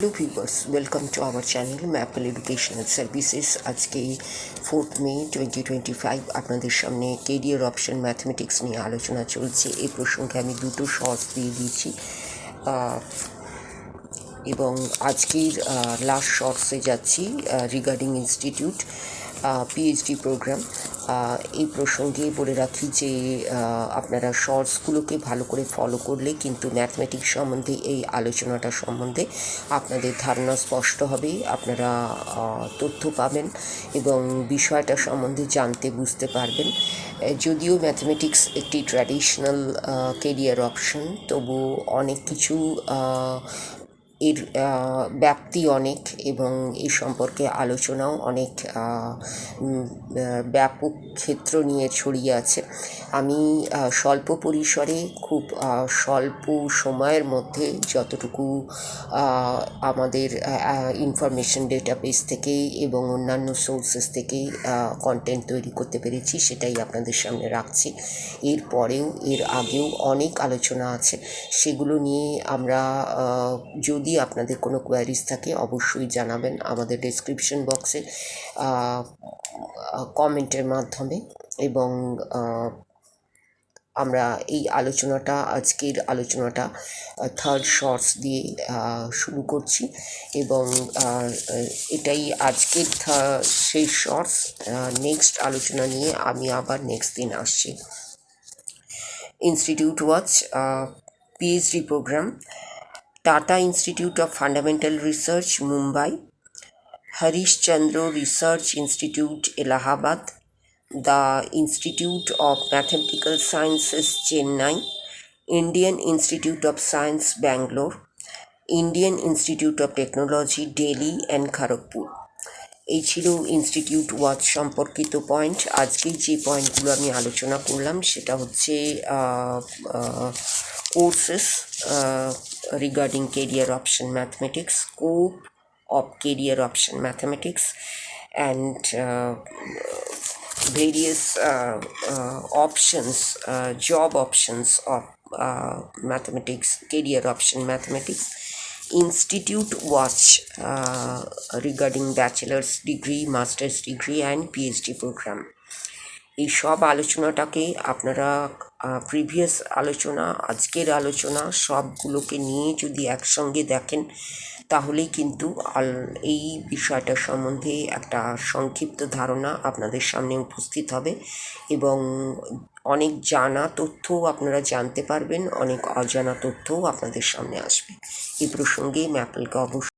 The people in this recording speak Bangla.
Hello viewers, welcome to our channel Maple Educational Services। আজকে 4th মে 2025 আপনাদের সামনে কেরিয়ার অপশন ম্যাথমেটিক্স নিয়ে আলোচনা চলছে। এই প্রসঙ্গে আমি দুটো শর্টস দিয়ে দিয়েছি এবং আজকের লাস্ট শর্টসে যাচ্ছি রিগার্ডিং ইনস্টিটিউট পিএইচডি প্রোগ্রাম। এই প্রসঙ্গে বলে রাখি যে আপনারা শর্টসগুলোকে ভালো করে ফলো করলে কিন্তু ম্যাথমেটিক্স সম্বন্ধে এই আলোচনাটা সম্বন্ধে আপনাদের ধারণা স্পষ্ট হবে, আপনারা তথ্য পাবেন এবং বিষয়টা সম্বন্ধে জানতে বুঝতে পারবেন। যদিও ম্যাথমেটিক্স একটি ট্র্যাডিশনাল কেরিয়ার অপশন, তবু অনেক কিছু এর ব্যাপ্তি অনেক এবং এই সম্পর্কে আলোচনাও অনেক ব্যাপক ক্ষেত্র নিয়ে ছড়িয়ে আছে। আমি স্বল্প পরিসরে খুব স্বল্প সময়ের মধ্যে যতটুকু আমাদের ইনফরমেশন ডেটাবেস থেকে এবং অন্যান্য সোর্সেস থেকে কন্টেন্ট তৈরি করতে পেরেছি সেটাই আপনাদের সামনে রাখছি। এরপরেও এর আগেও অনেক আলোচনা আছে, সেগুলো নিয়ে আমরা যদি আপনাদের কোনো কোয়ারিজ থাকে অবশ্যই জানাবেন আমাদের ডেসক্রিপশন বক্সে কমেন্টের মাধ্যমে। এবং আমরা এই আলোচনাটা আজকের আলোচনাটা থার্ড শর্টস দিয়ে শুরু করছি এবং এটাই আজকের শেষ শর্টস। নেক্সট আলোচনা নিয়ে আমি আবার নেক্সট দিন আসছি। Institute watch PhD program, Tata Institute of Fundamental Research, Mumbai, Harish Chandra Research Institute, Allahabad, the Institute of Mathematical Sciences, Chennai, Indian Institute of Science, Bangalore, Indian Institute of Technology, Delhi and Kharagpur। এই ছিল ইনস্টিটিউট ওয়াচ সম্পর্কিত পয়েন্ট। আজকে যে পয়েন্টগুলো আমি আলোচনা করলাম সেটা হচ্ছে courses regarding career option mathematics, scope of career option mathematics, and various options, job options of mathematics, career option mathematics, institute watch regarding bachelor's degree, master's degree and PhD program। এই সব আলোচনাটাকে আপনারা প্রিভিয়াস আলোচনা, আজকের আলোচনা সবগুলোকে নিয়ে যদি একসঙ্গে দেখেন তাহলেই কিন্তু এই বিষয়টার সম্বন্ধে একটা সংক্ষিপ্ত ধারণা আপনাদের সামনে উপস্থিত হবে এবং অনেক জানা তথ্যও আপনারা জানতে পারবেন, অনেক অজানা তথ্যও আপনাদের সামনে আসবে। এই প্রসঙ্গে ম্যাপলকে অবশ্যই